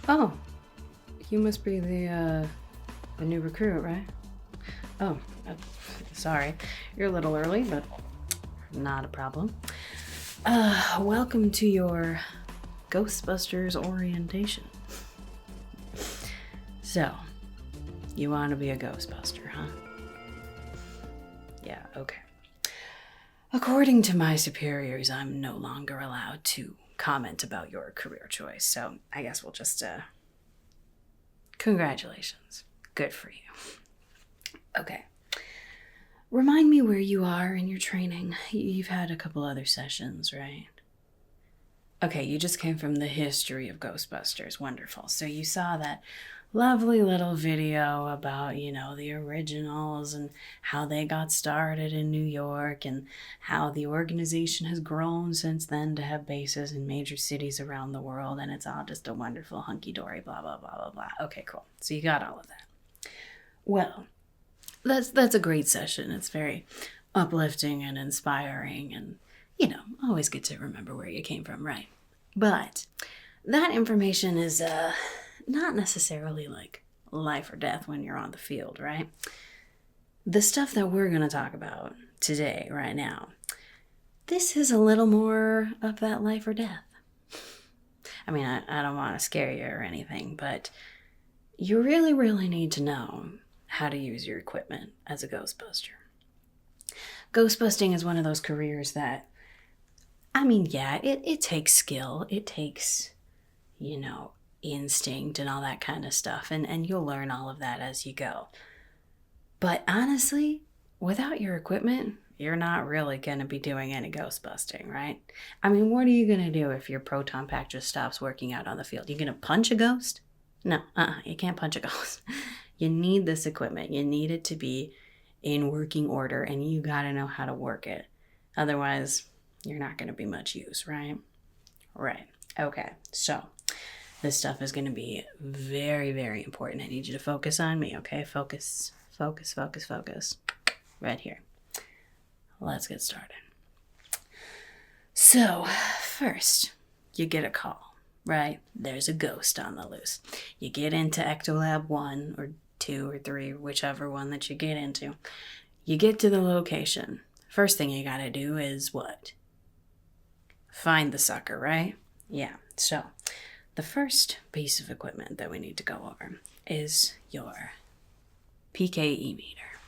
Oh, you must be the new recruit, right? Oh, sorry. You're a little early, but not a problem. Welcome to your Ghostbusters orientation. So, you want to be a Ghostbuster, huh? Yeah, okay. According to my superiors, I'm no longer allowed to comment about your career choice, so I guess we'll just, congratulations. Good for you. Okay. Remind me where you are in your training. You've had a couple other sessions, right? Okay, you just came from the history of Ghostbusters. Wonderful. So you saw that lovely little video about, the originals and how they got started in New York and how the organization has grown since then to have bases in major cities around the world, and it's all just a wonderful hunky-dory, blah, blah, blah, blah, blah. Okay, cool. So you got all of that. Well, that's a great session. It's very uplifting and inspiring, and, always good to remember where you came from, right? But that information is, not necessarily like life or death when you're on the field, right? The stuff that we're going to talk about today, right now, this is a little more of that life or death. I mean, I don't want to scare you or anything, but you really, really need to know how to use your equipment as a Ghostbuster. Ghostbusting is one of those careers that, it takes skill. It takes, instinct and all that kind of stuff, and you'll learn all of that as you go. But honestly, without your equipment, you're not really going to be doing any Ghostbusting, right? I mean, what are you going to do if your Proton Pack just stops working out on the field? You going to punch a ghost? No, you can't punch a ghost. You need this equipment. You need it to be in working order, and you got to know how to work it. Otherwise, you're not going to be much use, right? Right. Okay, so this stuff is going to be very, very important. I need you to focus on me, okay? Focus, focus, focus, focus. Right here. Let's get started. So, first, you get a call, right? There's a ghost on the loose. You get into Ectolab 1 or 2 or 3, whichever one that you get into. You get to the location. First thing you gotta do is what? Find the sucker, right? Yeah, so the first piece of equipment that we need to go over is your PKE meter.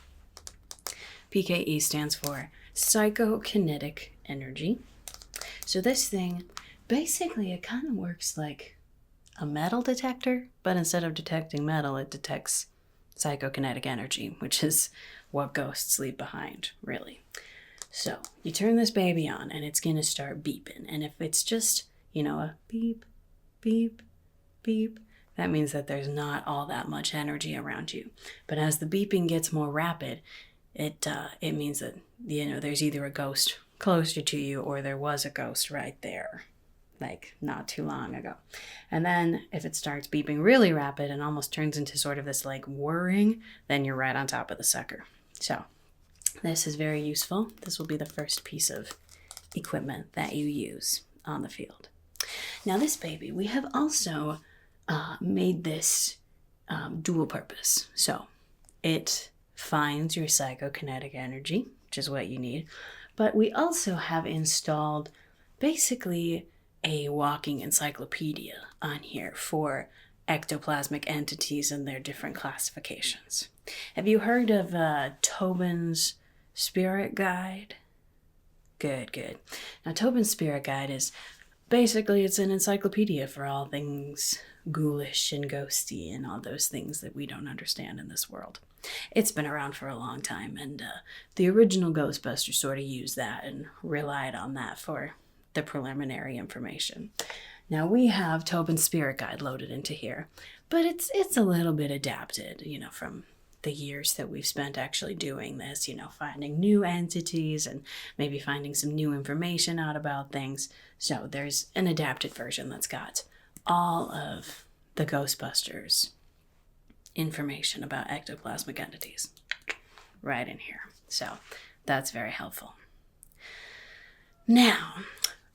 PKE stands for psychokinetic energy. So this thing, basically it kind of works like a metal detector, but instead of detecting metal, it detects psychokinetic energy, which is what ghosts leave behind, really. So you turn this baby on and it's going to start beeping. And if it's just, a beep, beep, beep, that means that there's not all that much energy around you. But as the beeping gets more rapid, it means that, there's either a ghost closer to you or there was a ghost right there, like not too long ago. And then if it starts beeping really rapid and almost turns into sort of this like whirring, then you're right on top of the sucker. So this is very useful. This will be the first piece of equipment that you use on the field. Now this baby, we have also made this dual purpose. So it finds your psychokinetic energy, which is what you need, but we also have installed basically a walking encyclopedia on here for ectoplasmic entities and their different classifications. Have you heard of Tobin's Spirit Guide? Good. Now, Tobin's Spirit Guide is basically, it's an encyclopedia for all things ghoulish and ghosty and all those things that we don't understand in this world. It's been around for a long time, and the original Ghostbusters sort of used that and relied on that for the preliminary information. Now we have Tobin's Spirit Guide loaded into here, but it's a little bit adapted, from the years that we've spent actually doing this, finding new entities and maybe finding some new information out about things. So there's an adapted version that's got all of the Ghostbusters information about ectoplasmic entities right in here. So that's very helpful. Now,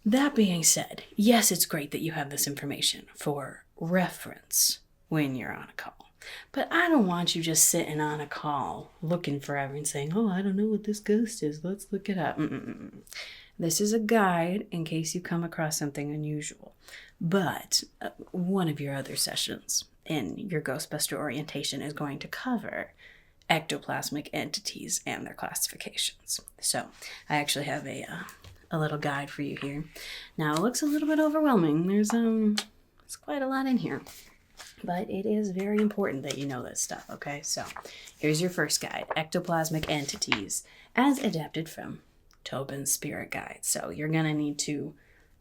that being said, yes, it's great that you have this information for reference when you're on a call. But I don't want you just sitting on a call looking forever and saying, oh, I don't know what this ghost is. Let's look it up. This is a guide in case you come across something unusual. But one of your other sessions in your Ghostbuster orientation is going to cover ectoplasmic entities and their classifications. So I actually have a little guide for you here. Now it looks a little bit overwhelming. There's quite a lot in here. But it is very important that you know this stuff, okay? So here's your first guide, Ectoplasmic Entities, as adapted from Tobin's Spirit Guide. So you're going to need to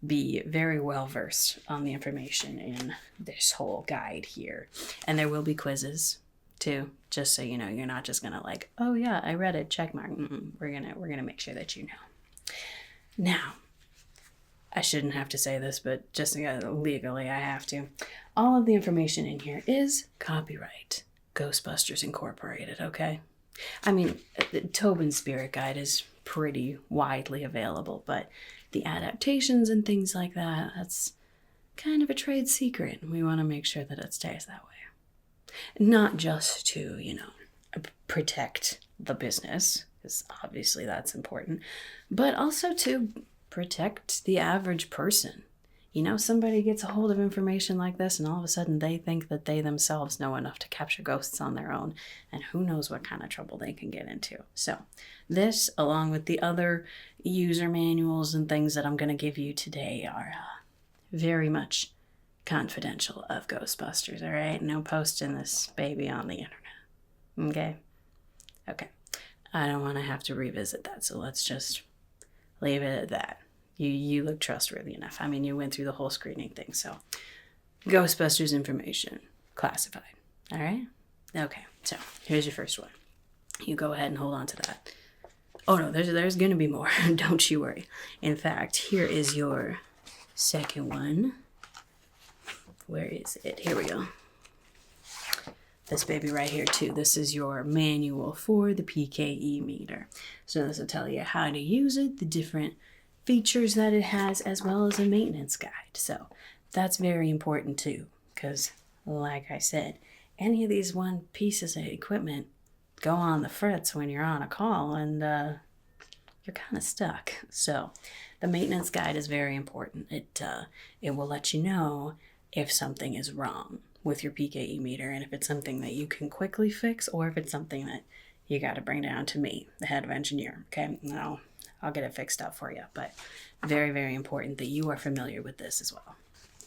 be very well versed on the information in this whole guide here. And there will be quizzes too, just so you know. You're not just going to like, oh yeah, I read it, check mark. We're going to make sure that you know. Now, I shouldn't have to say this, but just legally I have to. All of the information in here is copyright Ghostbusters Incorporated, okay? I mean, Tobin's Spirit Guide is pretty widely available, but the adaptations and things like that, that's kind of a trade secret. We want to make sure that it stays that way. Not just to, protect the business, because obviously that's important, but also to protect the average person. Somebody gets a hold of information like this and all of a sudden they think that they themselves know enough to capture ghosts on their own, and who knows what kind of trouble they can get into. So this, along with the other user manuals and things that I'm going to give you today, are very much confidential of Ghostbusters, all right? No posting this baby on the internet, okay? I don't want to have to revisit that, so let's just leave it at that. You look trustworthy enough. I mean, you went through the whole screening thing, so Ghostbusters information, classified. All right? Okay, so here's your first one. You go ahead and hold on to that. Oh no, there's gonna be more. Don't you worry. In fact, here is your second one. Where is it? Here we go. This baby right here too. This is your manual for the PKE meter. So this will tell you how to use it, the different features that it has, as well as a maintenance guide. So that's very important too, because like I said, any of these one pieces of equipment go on the fritz when you're on a call, and you're kind of stuck. So the maintenance guide is very important. It will let you know if something is wrong with your PKE meter, and if it's something that you can quickly fix, or if it's something that you got to bring down to me, the head of engineer. Okay, now I'll get it fixed up for you, but very, very important that you are familiar with this as well.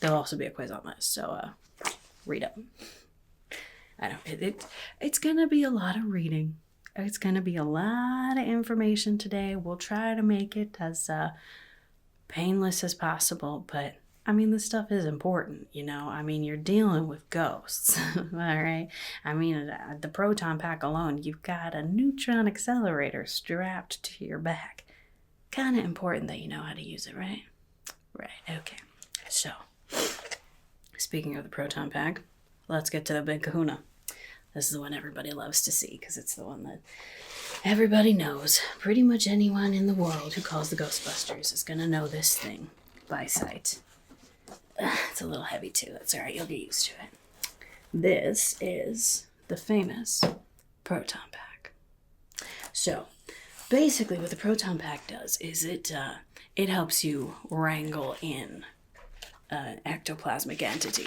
There'll also be a quiz on this, so read up. I know it's gonna be a lot of reading. It's gonna be a lot of information today. We'll try to make it as painless as possible, but I mean, this stuff is important, I mean, you're dealing with ghosts, all right? I mean, the Proton Pack alone, you've got a neutron accelerator strapped to your back. Kind of important that you know how to use it, right? Right, okay. So, speaking of the Proton Pack, let's get to the big kahuna. This is the one everybody loves to see, because it's the one that everybody knows. Pretty much anyone in the world who calls the Ghostbusters is going to know this thing by sight. It's a little heavy too. That's all right. You'll get used to it. This is the famous Proton Pack. So, basically what the Proton Pack does is it helps you wrangle in an ectoplasmic entity.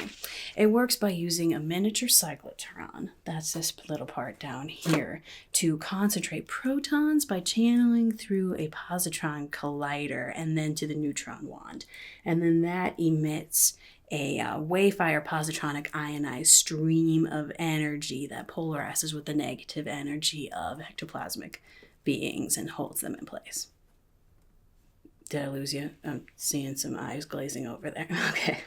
It works by using a miniature cyclotron, that's this little part down here, to concentrate protons by channeling through a positron collider and then to the neutron wand. And then that emits a wayfire positronic ionized stream of energy that polarizes with the negative energy of ectoplasmic beings and holds them in place. Did I lose you? I'm seeing some eyes glazing over there. Okay.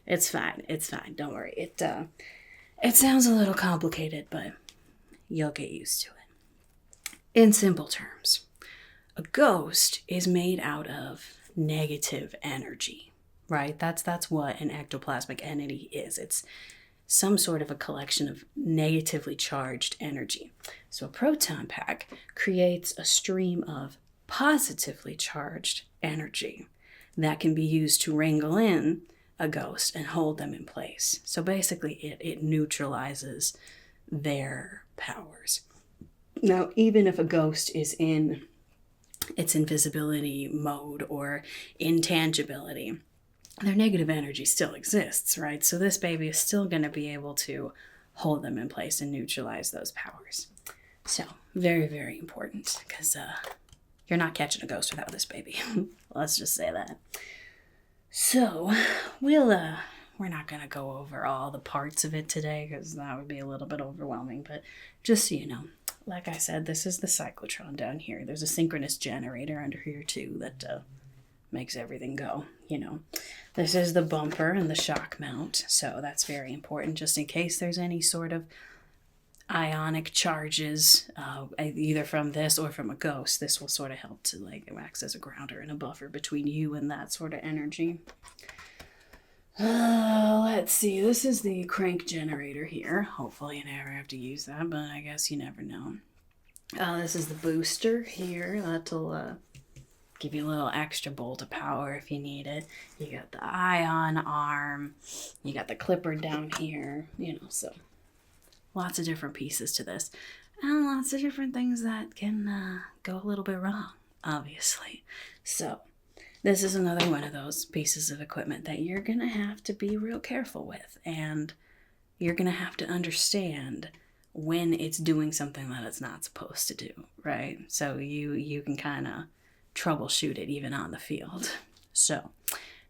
It's fine. It's fine. Don't worry. It sounds a little complicated, but you'll get used to it. In simple terms, a ghost is made out of negative energy, right? That's what an ectoplasmic entity is. It's some sort of a collection of negatively charged energy. So a proton pack creates a stream of positively charged energy that can be used to wrangle in a ghost and hold them in place. So basically it neutralizes their powers. Now, even if a ghost is in its invisibility mode or intangibility, their negative energy still exists, right? So this baby is still going to be able to hold them in place and neutralize those powers. So very, very important, because you're not catching a ghost without this baby. Let's just say that. So we're not going to go over all the parts of it today, because that would be a little bit overwhelming. But just so you know, like I said, this is the cyclotron down here. There's a synchronous generator under here too that makes everything go, you know. This is the bumper and the shock mount, so that's very important just in case there's any sort of ionic charges, either from this or from a ghost. This will sort of help to like act as a grounder and a buffer between you and that sort of energy. Let's see, this is the crank generator here. Hopefully you never have to use that, but I guess you never know. This is the booster here. That'll give you a little extra bolt of power if you need it. You got the ion arm, you got the clipper down here, you know, so lots of different pieces to this, and lots of different things that can go a little bit wrong, obviously. So this is another one of those pieces of equipment that you're gonna have to be real careful with, and you're gonna have to understand when it's doing something that it's not supposed to do, right? So you can kind of troubleshoot it even on the field. So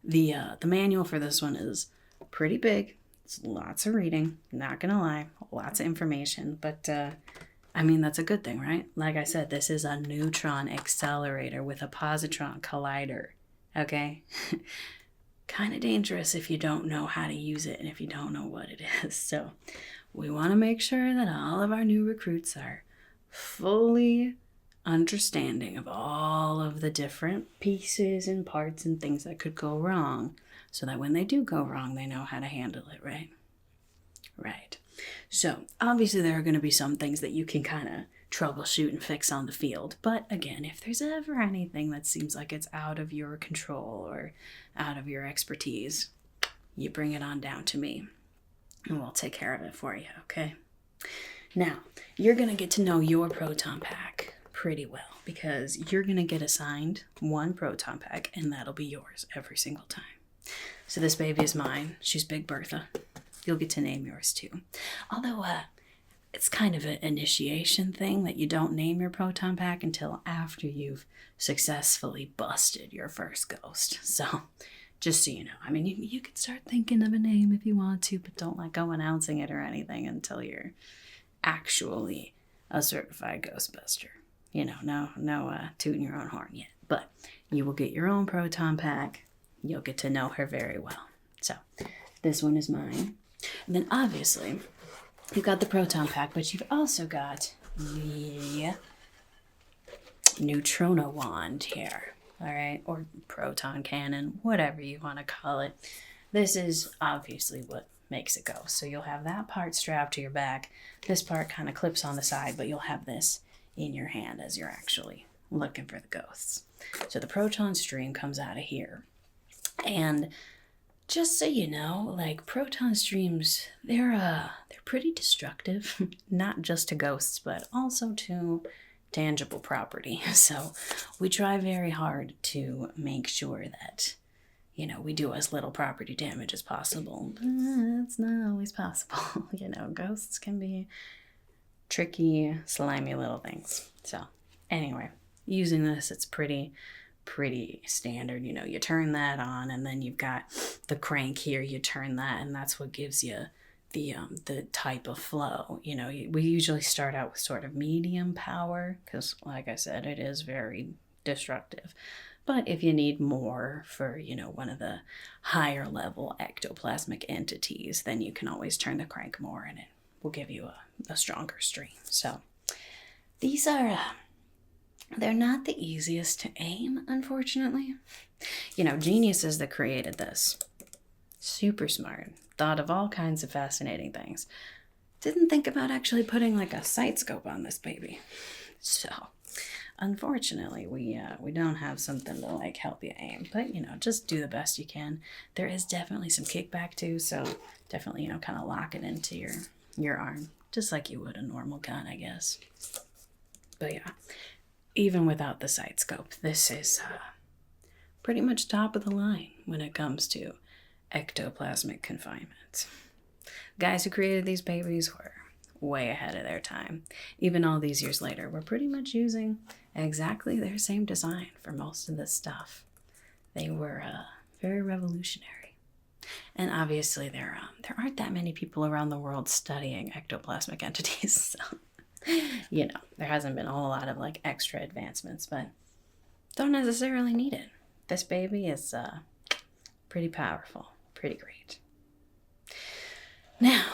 the manual for this one is pretty big. It's lots of reading, not gonna lie, lots of information, but I mean, that's a good thing, right? Like I said, this is a neutron accelerator with a positron collider, okay? Kind of dangerous if you don't know how to use it and if you don't know what it is. So we want to make sure that all of our new recruits are fully understanding of all of the different pieces and parts and things that could go wrong, so that when they do go wrong, they know how to handle it, right? Right. So obviously there are going to be some things that you can kind of troubleshoot and fix on the field. But again, if there's ever anything that seems like it's out of your control or out of your expertise, you bring it on down to me and we'll take care of it for you, okay? Now, you're going to get to know your Proton Pack pretty well, because you're going to get assigned one Proton Pack and that'll be yours every single time. So this baby is mine. She's Big Bertha. You'll get to name yours too. Although it's kind of an initiation thing that you don't name your Proton Pack until after you've successfully busted your first ghost. So just so you know, I mean, you could start thinking of a name if you want to, but don't go announcing it or anything until you're actually a certified Ghostbuster. You know, no tooting your own horn yet. But you will get your own Proton Pack. You'll get to know her very well. So this one is mine. And then obviously, you've got the Proton Pack, but you've also got the Neutrino Wand here. All right, or Proton Cannon, whatever you want to call it. This is obviously what makes it go. So you'll have that part strapped to your back. This part kind of clips on the side, but you'll have this in your hand as you're actually looking for the ghosts. So the proton stream comes out of here. And just so you know, like, proton streams, they're pretty destructive, not just to ghosts, but also to tangible property. So we try very hard to make sure that, you know, we do as little property damage as possible, but it's not always possible. You know, ghosts can be tricky, slimy little things. So anyway, using this, it's pretty standard. You know, you turn that on, and then you've got the crank here, you turn that, and that's what gives you the type of flow. You know, we usually start out with sort of medium power, because like I said, it is very destructive. But if you need more for, you know, one of the higher level ectoplasmic entities, then you can always turn the crank more and it will give you a stronger stream. So these are, they're not the easiest to aim, unfortunately. You know, geniuses that created this, super smart, thought of all kinds of fascinating things. Didn't think about actually putting like a sight scope on this baby. So unfortunately, we don't have something to like help you aim, but just do the best you can. There is definitely some kickback too, so definitely kind of lock it into your arm, just like you would a normal gun, I guess. But yeah, even without the sight scope, this is pretty much top of the line when it comes to ectoplasmic confinement. Guys who created these babies were way ahead of their time. Even all these years later, we're pretty much using exactly their same design for most of this stuff. They were very revolutionary. And obviously there aren't that many people around the world studying ectoplasmic entities, so there hasn't been a whole lot of like extra advancements, but don't necessarily need it. This baby is pretty powerful, pretty great. Now,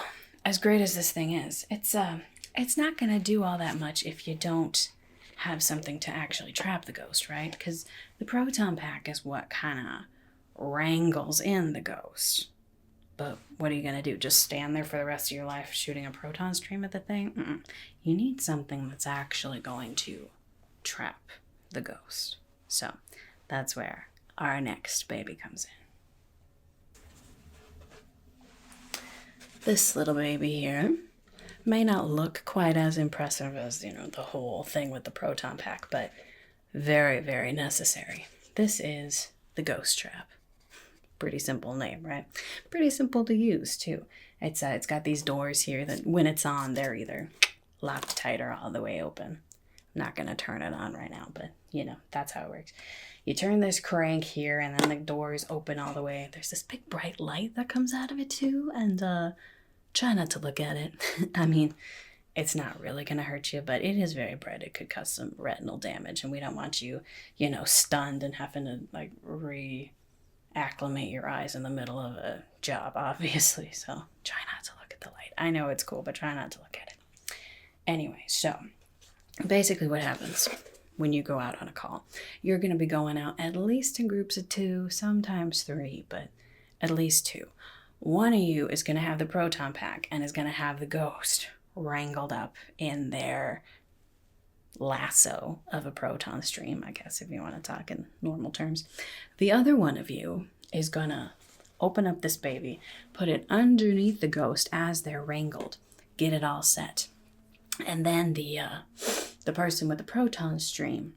as great as this thing is, it's not going to do all that much if you don't have something to actually trap the ghost, right? Because the Proton Pack is what kind of wrangles in the ghost. But what are you going to do? Just stand there for the rest of your life shooting a proton stream at the thing? Mm-mm. You need something that's actually going to trap the ghost. So that's where our next baby comes in. This little baby here may not look quite as impressive as, the whole thing with the Proton Pack, but very, very necessary. This is the ghost trap. Pretty simple name, right? Pretty simple to use, too. It's got these doors here that when it's on, they're either locked tight or all the way open. I'm not going to turn it on right now, but, that's how it works. You turn this crank here, and then the doors open all the way. There's this big bright light that comes out of it, too, and try not to look at it. I mean, it's not really going to hurt you, but it is very bright. It could cause some retinal damage, and we don't want you, stunned and having to, like, reacclimate your eyes in the middle of a job, obviously. So try not to look at the light. I know it's cool, but try not to look at it. Anyway, so basically what happens when you go out on a call, you're going to be going out at least in groups of 2, sometimes 3, but at least 2. One of you is going to have the Proton Pack and is going to have the ghost wrangled up in their lasso of a proton stream, I guess, if you want to talk in normal terms. The other one of you is going to open up this baby, put it underneath the ghost as they're wrangled, get it all set. And then the person with the proton stream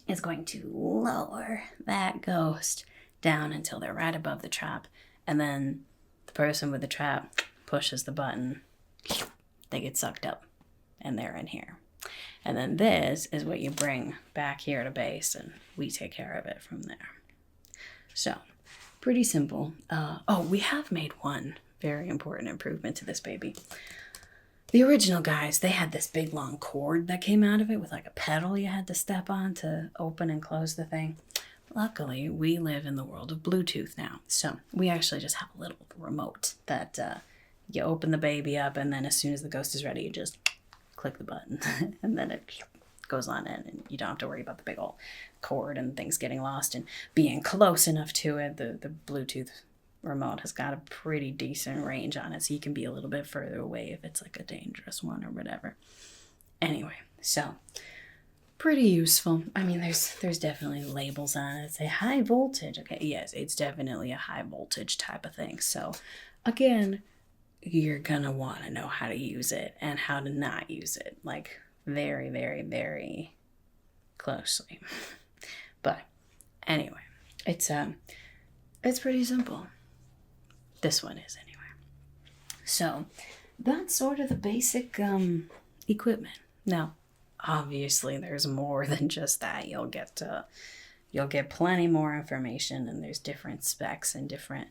is going to lower that ghost down until they're right above the trap. And then the person with the trap pushes the button. They get sucked up and they're in here. And then this is what you bring back here to base, and we take care of it from there. So, pretty simple. We have made one very important improvement to this baby. The original guys, they had this big long cord that came out of it with like a pedal you had to step on to open and close the thing. Luckily, we live in the world of Bluetooth now. So we actually just have a little remote that you open the baby up, and then as soon as the ghost is ready, you just click the button and then it goes on in, and you don't have to worry about the big old cord and things getting lost and being close enough to it. The Bluetooth remote has got a pretty decent range on it, so you can be a little bit further away if it's like a dangerous one or whatever. Anyway, so pretty useful. I mean, there's definitely labels on it. Say high voltage. Okay, yes, it's definitely a high voltage type of thing. So again, you're gonna want to know how to use it and how to not use it, like very, very, very closely. But anyway, it's pretty simple. This one is anyway. So that's sort of the basic equipment. Now, obviously, there's more than just that. You'll get plenty more information, and there's different specs and different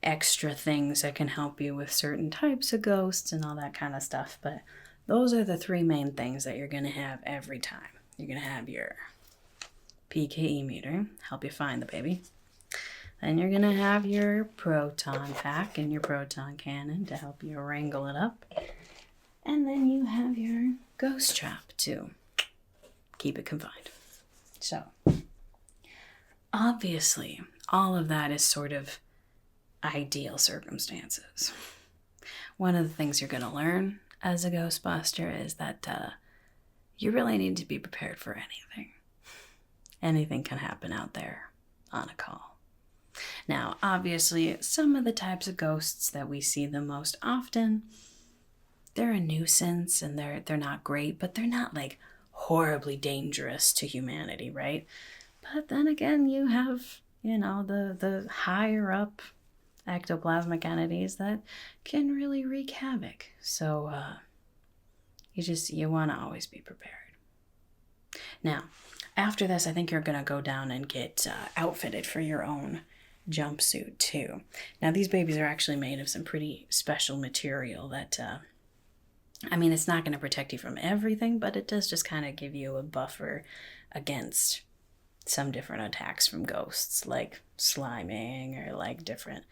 extra things that can help you with certain types of ghosts and all that kind of stuff. But those are the 3 main things that you're going to have every time. You're going to have your PKE meter, help you find the baby. Then you're going to have your Proton Pack and your Proton Cannon to help you wrangle it up. And then you have your ghost trap to keep it confined. So, obviously, all of that is sort of ideal circumstances. One of the things you're going to learn as a Ghostbuster is that you really need to be prepared for anything. Anything can happen out there on a call. Now, obviously, some of the types of ghosts that we see the most often, they're a nuisance and they're not great, but they're not like horribly dangerous to humanity, right? But then again, you have, the higher up ectoplasmic entities that can really wreak havoc. So you want to always be prepared. Now, after this, I think you're going to go down and get outfitted for your own jumpsuit too. Now, these babies are actually made of some pretty special material that, it's not going to protect you from everything, but it does just kind of give you a buffer against some different attacks from ghosts, like sliming or like different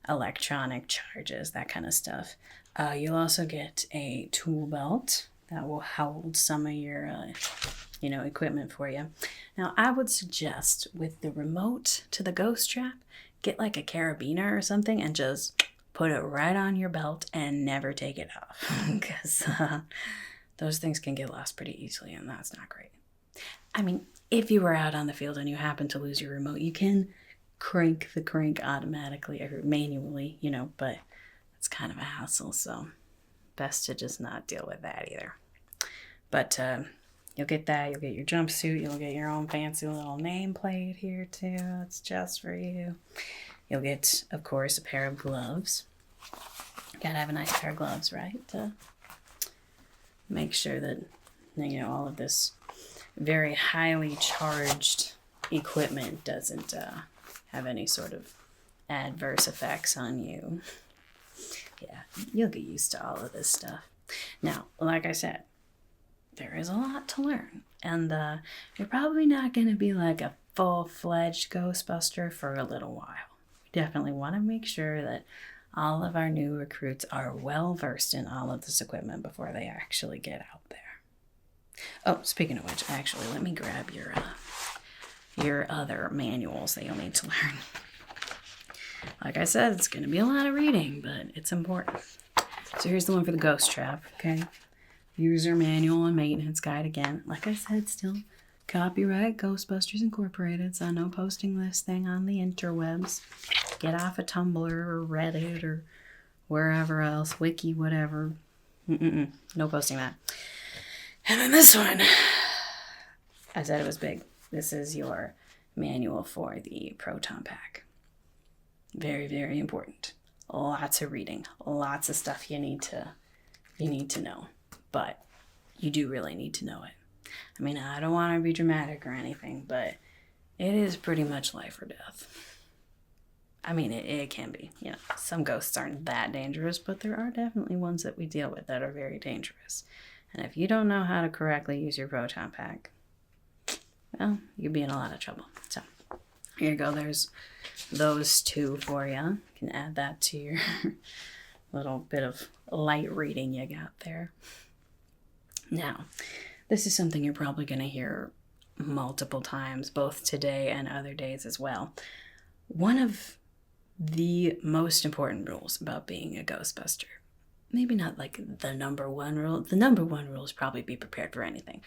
electronic charges, that kind of stuff. You'll also get a tool belt that will hold some of your equipment for you. Now, I would suggest with the remote to the ghost trap, get like a carabiner or something and just put it right on your belt and never take it off, because those things can get lost pretty easily, and that's not great. If you were out on the field and you happen to lose your remote, you can crank the crank automatically or manually, but it's kind of a hassle, so best to just not deal with that either. But you'll get that, you'll get your jumpsuit, you'll get your own fancy little nameplate here too. It's just for you. You'll get, of course, a pair of gloves. Gotta have a nice pair of gloves, right? To make sure that, all of this very highly charged equipment doesn't have any sort of adverse effects on you. Yeah, you'll get used to all of this stuff. Now, like I said, there is a lot to learn, and you're probably not going to be like a full-fledged Ghostbuster for a little while. We definitely want to make sure that all of our new recruits are well versed in all of this equipment before they actually get out there. Oh, speaking of which, actually, let me grab your other manuals that you'll need to learn. Like I said, it's going to be a lot of reading, but it's important. So here's the one for the ghost trap, okay? User manual and maintenance guide again. Like I said, still copyright Ghostbusters Incorporated, so no posting this thing on the interwebs. Get off of Tumblr or Reddit or wherever else, Wiki, whatever. No posting that. And then this one, I said it was big. This is your manual for the Proton Pack. Very, very important. Lots of reading, lots of stuff you need to know, but you do really need to know it. I don't want to be dramatic or anything, but it is pretty much life or death. It can be. Some ghosts aren't that dangerous, but there are definitely ones that we deal with that are very dangerous. And if you don't know how to correctly use your Proton Pack, well, you'll be in a lot of trouble. So here you go. There's those two for you. You can add that to your little bit of light reading you got there. Now, this is something you're probably going to hear multiple times, both today and other days as well. One of the most important rules about being a Ghostbuster, maybe not like the number one rule. The number one rule is probably be prepared for anything.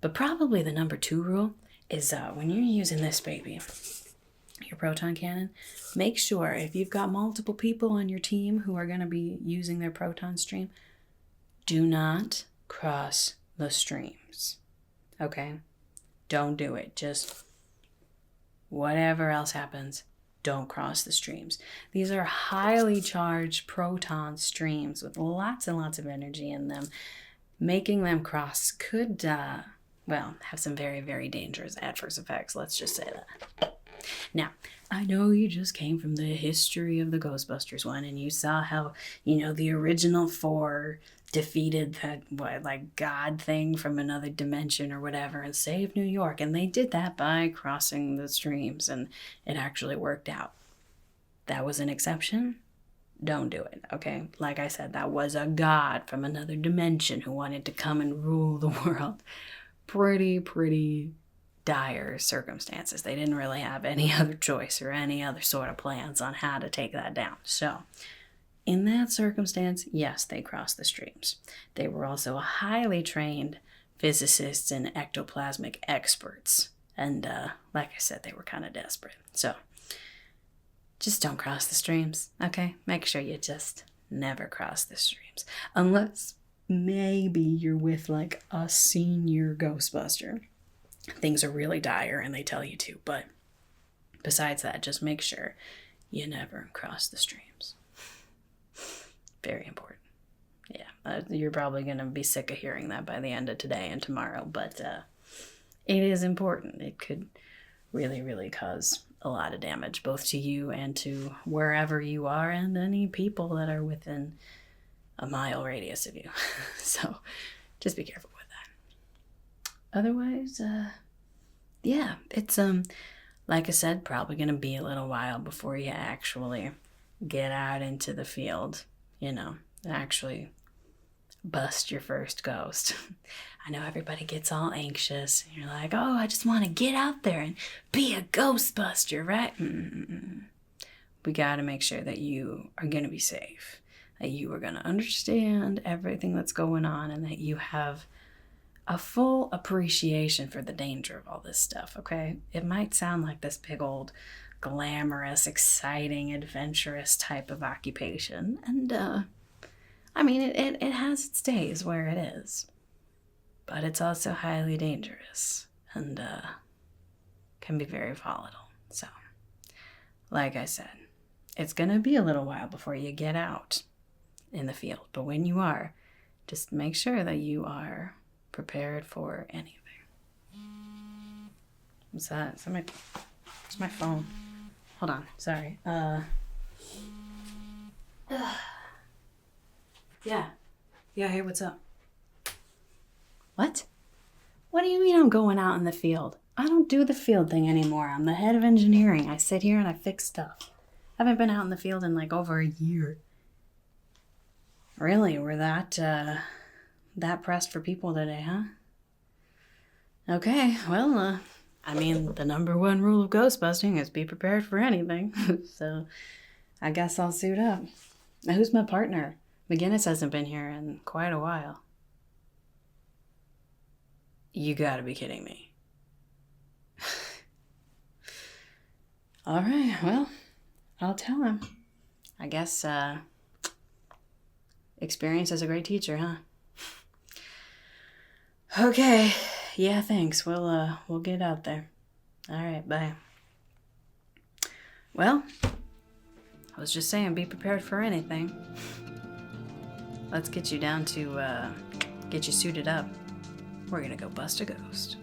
But probably the number two rule is when you're using this baby, your Proton Cannon, make sure if you've got multiple people on your team who are going to be using their proton stream, do not cross the streams. Okay? Don't do it. Just whatever else happens, don't cross the streams. These are highly charged proton streams with lots and lots of energy in them. Making them cross could, have some very, very dangerous adverse effects. Let's just say that. Now, I know you just came from the history of the Ghostbusters one, and you saw how, the original 4 defeated that, God thing from another dimension or whatever and saved New York. And they did that by crossing the streams, and it actually worked out. That was an exception. Don't do it, okay? Like I said, that was a god from another dimension who wanted to come and rule the world. Pretty dire circumstances. They didn't really have any other choice or any other sort of plans on how to take that down. So, in that circumstance, yes, they crossed the streams. They were also highly trained physicists and ectoplasmic experts. And like I said, they were kind of desperate. So just don't cross the streams, okay? Make sure you just never cross the streams. Unless maybe you're with like a senior Ghostbuster. Things are really dire and they tell you to. But besides that, just make sure you never cross the streams. Very important. Yeah, you're probably going to be sick of hearing that by the end of today and tomorrow, but it is important. It could really, really cause a lot of damage, both to you and to wherever you are and any people that are within a mile radius of you. So just be careful with that. Otherwise, yeah, it's, like I said, probably going to be a little while before you actually get out into the field, you know, and actually bust your first ghost. I know everybody gets all anxious. You're like, oh, I just want to get out there and be a Ghostbuster, right? We got to make sure that you are going to be safe, that you are going to understand everything that's going on, and that you have a full appreciation for the danger of all this stuff, okay? It might sound like this big old glamorous, exciting, adventurous type of occupation, and I mean, it has its days where it is, but it's also highly dangerous and can be very volatile. So, like I said, it's going to be a little while before you get out in the field, but when you are, just make sure that you are prepared for anything. What's that? It's my phone. Hold on, sorry. Yeah, hey, what's up? What? What do you mean I'm going out in the field? I don't do the field thing anymore. I'm the head of engineering. I sit here and I fix stuff. I haven't been out in the field in like over a year. Really? We're that pressed for people today, huh? Okay, well, I mean, the number one rule of ghostbusting is be prepared for anything. So I guess I'll suit up. Now, who's my partner? McGinnis hasn't been here in quite a while. You gotta be kidding me. All right, well, I'll tell him. I guess experience is a great teacher, huh? Okay, yeah, thanks. We'll get out there. All right, bye. Well, I was just saying, be prepared for anything. Let's get you down to, get you suited up. We're gonna go bust a ghost.